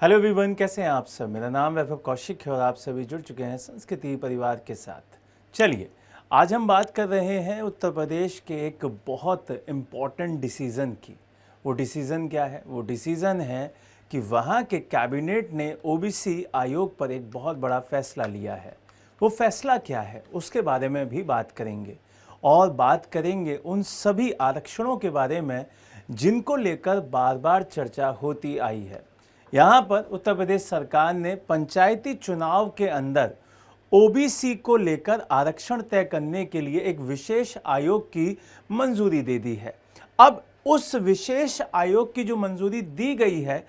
Hello everyone, कैसे हैं आप सब। मेरा नाम वैभव कौशिक है और आप सभी जुड़ चुके हैं संस्कृति परिवार के साथ। चलिए, आज हम बात कर रहे हैं उत्तर प्रदेश के एक बहुत इम्पॉर्टेंट डिसीज़न की। वो डिसीज़न क्या है? वो डिसीज़न है कि वहाँ के कैबिनेट ने ओबीसी आयोग पर एक बहुत बड़ा फैसला लिया है। वो फैसला क्या है उसके बारे में भी बात करेंगे और बात करेंगे उन सभी आरक्षणों के बारे में जिनको लेकर बार बार चर्चा होती आई है। यहाँ पर उत्तर प्रदेश सरकार ने पंचायती चुनाव के अंदर ओबीसी को लेकर आरक्षण तय करने के लिए एक विशेष आयोग की मंजूरी दे दी है। अब उस विशेष आयोग की जो मंजूरी दी गई है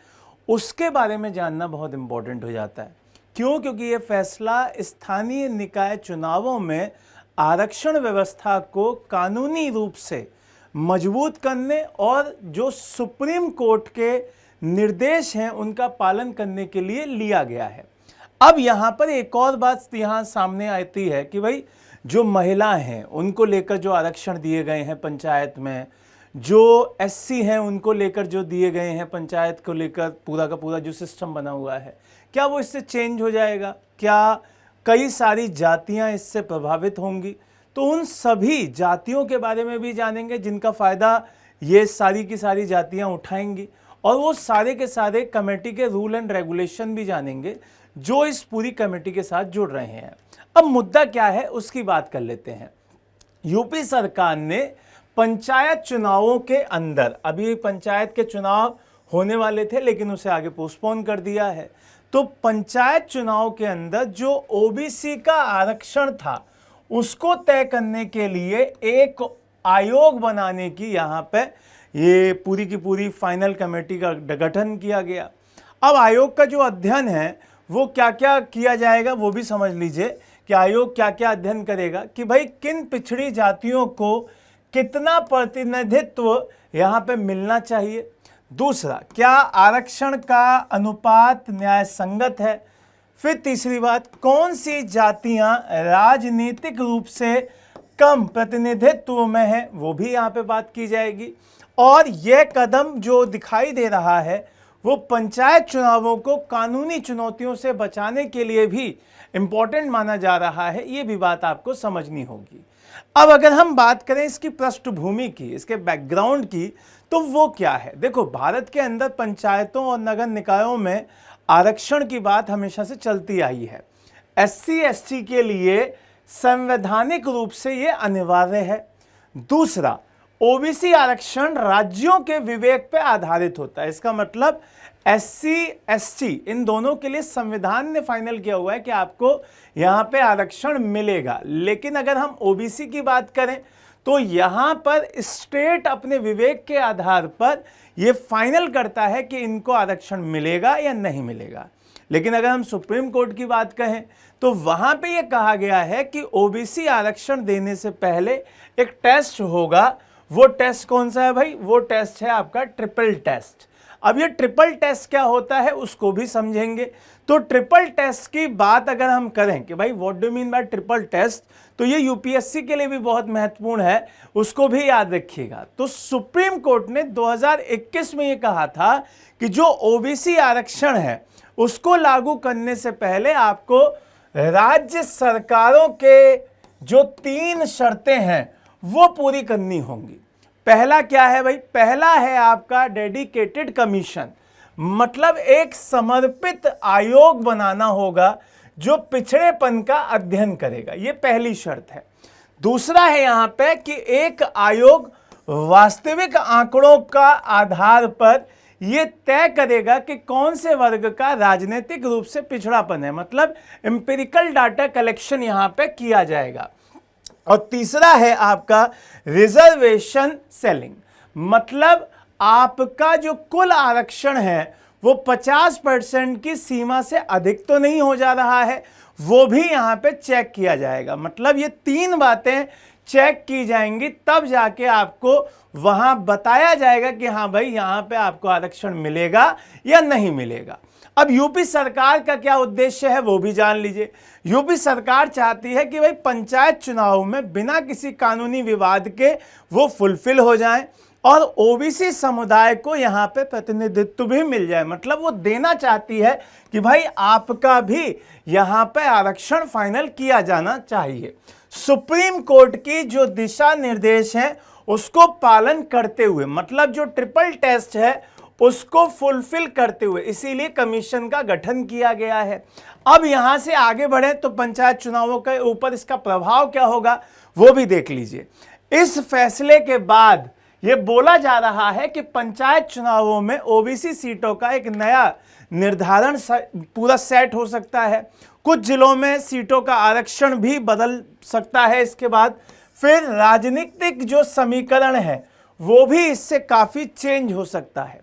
उसके बारे में जानना बहुत इम्पोर्टेंट हो जाता है। क्यों? क्योंकि ये फैसला स्थानीय निकाय चुनावों में आरक्षण व्यवस्था को कानूनी रूप से मजबूत करने और जो सुप्रीम कोर्ट के निर्देश हैं उनका पालन करने के लिए लिया गया है। अब यहाँ पर एक और बात यहाँ सामने आती है कि भाई जो महिला हैं उनको लेकर जो आरक्षण दिए गए हैं पंचायत में, जो एससी हैं उनको लेकर जो दिए गए हैं पंचायत को लेकर पूरा का पूरा जो सिस्टम बना हुआ है, क्या वो इससे चेंज हो जाएगा? क्या कई सारी जातियाँ इससे प्रभावित होंगी? तो उन सभी जातियों के बारे में भी जानेंगे जिनका फ़ायदा ये सारी की सारी जातियाँ उठाएंगी और वो सारे के सारे कमेटी के रूल एंड रेगुलेशन भी जानेंगे जो इस पूरी कमेटी के साथ जुड़ रहे हैं। अब मुद्दा क्या है उसकी बात कर लेते हैं। यूपी सरकार ने पंचायत चुनावों के अंदर, अभी पंचायत के चुनाव होने वाले थे लेकिन उसे आगे पोस्टपोन कर दिया है, तो पंचायत चुनाव के अंदर जो ओबीसी का आरक्षण था उसको तय करने के लिए एक आयोग बनाने की यहाँ पे ये पूरी की पूरी फाइनल कमेटी का गठन किया गया। अब आयोग का जो अध्ययन है वो क्या क्या किया जाएगा वो भी समझ लीजिए कि आयोग क्या क्या अध्ययन करेगा कि भाई किन पिछड़ी जातियों को कितना प्रतिनिधित्व यहाँ पे मिलना चाहिए। दूसरा, क्या आरक्षण का अनुपात न्याय संगत है। फिर तीसरी बात, कौन सी जातियाँ राजनीतिक रूप से कम प्रतिनिधित्व में है, वो भी यहाँ पे बात की जाएगी। और यह कदम जो दिखाई दे रहा है वो पंचायत चुनावों को कानूनी चुनौतियों से बचाने के लिए भी इम्पोर्टेंट माना जा रहा है। ये भी बात आपको समझनी होगी। अब अगर हम बात करें इसकी पृष्ठभूमि की, इसके बैकग्राउंड की, तो वो क्या है? देखो, भारत के अंदर पंचायतों और नगर निकायों में आरक्षण की बात हमेशा से चलती आई है। एससी एसटी के लिए संवैधानिक रूप से ये अनिवार्य है। दूसरा, ओबीसी आरक्षण राज्यों के विवेक पे आधारित होता है। इसका मतलब एससी एसटी इन दोनों के लिए संविधान ने फाइनल किया हुआ है कि आपको यहाँ पे आरक्षण मिलेगा। लेकिन अगर हम ओबीसी की बात करें तो यहाँ पर स्टेट अपने विवेक के आधार पर ये फाइनल करता है कि इनको आरक्षण मिलेगा या नहीं मिलेगा। लेकिन अगर हम सुप्रीम कोर्ट की बात कहें तो वहाँ पे ये कहा गया है कि ओबीसी आरक्षण देने से पहले एक टेस्ट होगा। वो टेस्ट कौन सा है भाई? वो टेस्ट है आपका ट्रिपल टेस्ट। अब ये ट्रिपल टेस्ट क्या होता है उसको भी समझेंगे। तो ट्रिपल टेस्ट की बात अगर हम करें कि भाई what do mean by triple test, तो ये यूपीएससी के लिए भी बहुत महत्वपूर्ण है, उसको भी याद रखिएगा। तो सुप्रीम कोर्ट ने 2021 में ये कहा था कि जो ओबीसी आरक्षण है उसको लागू करने से पहले आपको राज्य सरकारों के जो 3 शर्तें हैं वो पूरी करनी होंगी। पहला क्या है भाई? पहला है आपका डेडिकेटेड कमीशन, मतलब एक समर्पित आयोग बनाना होगा जो पिछड़ेपन का अध्ययन करेगा। ये पहली शर्त है। दूसरा है यहाँ पे कि एक आयोग वास्तविक आंकड़ों का आधार पर ये तय करेगा कि कौन से वर्ग का राजनीतिक रूप से पिछड़ापन है, मतलब एम्पिरिकल डाटा कलेक्शन यहाँ पे किया जाएगा। और तीसरा है आपका रिजर्वेशन सेलिंग, मतलब आपका जो कुल आरक्षण है वो 50% की सीमा से अधिक तो नहीं हो जा रहा है, वो भी यहाँ पे चेक किया जाएगा। मतलब ये 3 बातें चेक की जाएंगी, तब जाके आपको वहां बताया जाएगा कि हाँ भाई यहाँ पे आपको आरक्षण मिलेगा या नहीं मिलेगा। अब यूपी सरकार का क्या उद्देश्य है वो भी जान लीजिए। यूपी सरकार चाहती है कि भाई पंचायत चुनाव में बिना किसी कानूनी विवाद के वो फुलफिल हो जाएं और ओबीसी समुदाय को यहाँ पे प्रतिनिधित्व भी मिल जाए। मतलब वो देना चाहती है कि भाई आपका भी यहाँ पे आरक्षण फाइनल किया जाना चाहिए। सुप्रीम कोर्ट की जो दिशा निर्देश हैं उसको पालन करते हुए, मतलब जो ट्रिपल टेस्ट है उसको फुलफिल करते हुए, इसीलिए कमीशन का गठन किया गया है। अब यहां से आगे बढ़े तो पंचायत चुनावों के ऊपर इसका प्रभाव क्या होगा वो भी देख लीजिए। इस फैसले के बाद यह बोला जा रहा है कि पंचायत चुनावों में ओबीसी सीटों का एक नया निर्धारण पूरा सेट हो सकता है। कुछ जिलों में सीटों का आरक्षण भी बदल सकता है। इसके बाद फिर राजनीतिक जो समीकरण है वो भी इससे काफी चेंज हो सकता है।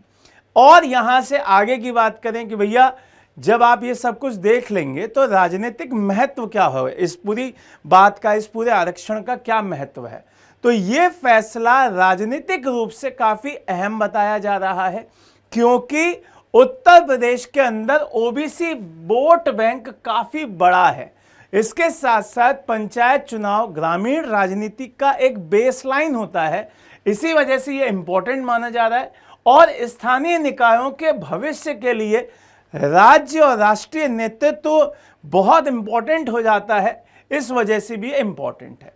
और यहां से आगे की बात करें कि भैया जब आप ये सब कुछ देख लेंगे तो राजनीतिक महत्व क्या हो, इस पूरी बात का, इस पूरे आरक्षण का क्या महत्व है, तो ये फैसला राजनीतिक रूप से काफी अहम बताया जा रहा है। क्योंकि उत्तर प्रदेश के अंदर ओबीसी वोट बैंक काफी बड़ा है। इसके साथ साथ पंचायत चुनाव ग्रामीण राजनीति का एक बेसलाइन होता है, इसी वजह से ये इंपॉर्टेंट माना जा रहा है। और स्थानीय निकायों के भविष्य के लिए राज्य और राष्ट्रीय नेतृत्व बहुत इंपॉर्टेंट हो जाता है, इस वजह से भी इंपॉर्टेंट है।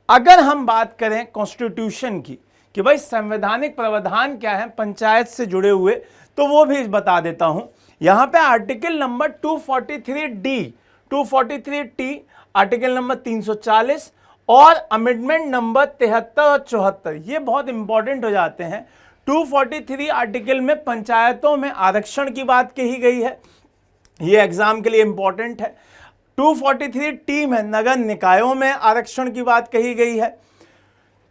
अगर हम बात करें कॉन्स्टिट्यूशन की कि भाई संवैधानिक प्रावधान क्या है पंचायत से जुड़े हुए, तो वो भी बता देता हूं। यहां पे article number 243D, 243T, article number 340 और अमेंडमेंट नंबर 73 और 74, ये बहुत इंपॉर्टेंट हो जाते हैं। 243 आर्टिकल में पंचायतों में आरक्षण की बात कही गई है, ये एग्जाम के लिए इंपॉर्टेंट है। 243T में नगर निकायों में आरक्षण की बात कही गई है।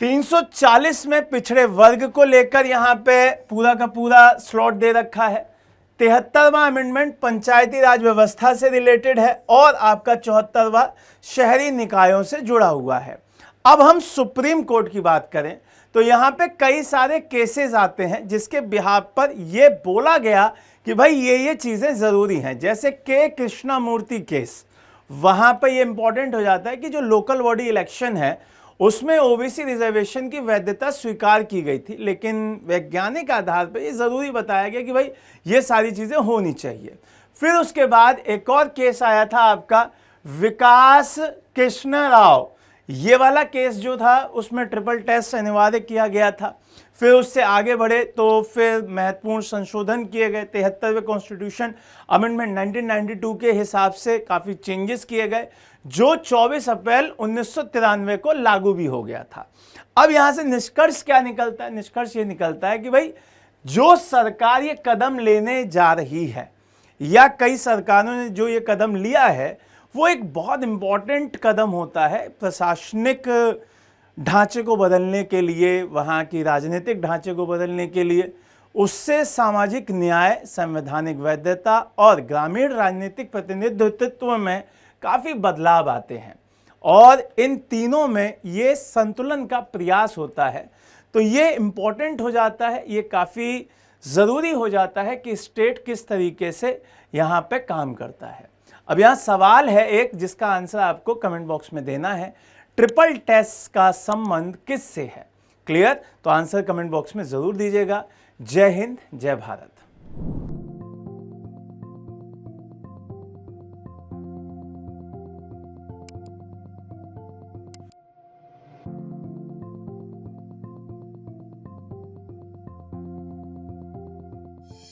340 में पिछड़े वर्ग को लेकर यहां पे पूरा का पूरा स्लॉट दे रखा है। 73वां अमेंडमेंट पंचायती राज व्यवस्था से रिलेटेड है और आपका 74वां शहरी निकायों से जुड़ा हुआ है। अब हम सुप्रीम कोर्ट की बात करें तो यहां पे कई सारे केसेस आते हैं जिसके बिहाफ पर यह बोला गया कि भाई ये चीजें जरूरी हैं। जैसे के कृष्णामूर्ति केस, वहां पर यह इंपॉर्टेंट हो जाता है कि जो लोकल बॉडी इलेक्शन है उसमें ओबीसी रिजर्वेशन की वैधता स्वीकार की गई थी, लेकिन वैज्ञानिक आधार पर यह जरूरी बताया गया कि भाई ये सारी चीजें होनी चाहिए। फिर उसके बाद एक और केस आया था आपका विकास कृष्ण राव, ये वाला केस जो था उसमें ट्रिपल टेस्ट अनिवार्य किया गया था। फिर उससे आगे बढ़े तो फिर महत्वपूर्ण संशोधन किए गए। 73वें कॉन्स्टिट्यूशन अमेंडमेंट 1992 के हिसाब से काफ़ी चेंजेस किए गए, जो 24 अप्रैल 1993 को लागू भी हो गया था। अब यहाँ से निष्कर्ष क्या निकलता है? निष्कर्ष ये निकलता है कि भाई जो सरकार ये कदम लेने जा रही है या कई सरकारों ने जो ये कदम लिया है वो एक बहुत इंपॉर्टेंट कदम होता है प्रशासनिक ढांचे को बदलने के लिए, वहाँ की राजनीतिक ढांचे को बदलने के लिए। उससे सामाजिक न्याय, संवैधानिक वैधता और ग्रामीण राजनीतिक प्रतिनिधित्व में काफ़ी बदलाव आते हैं और इन तीनों में ये संतुलन का प्रयास होता है। तो ये इम्पोर्टेंट हो जाता है, ये काफ़ी ज़रूरी हो जाता है कि स्टेट किस तरीके से यहाँ पे काम करता है। अब यहाँ सवाल है एक जिसका आंसर आपको कमेंट बॉक्स में देना है, ट्रिपल टेस्ट का संबंध किससे है? क्लियर? तो आंसर कमेंट बॉक्स में ज़रूर दीजिएगा। जय हिंद, जय भारत।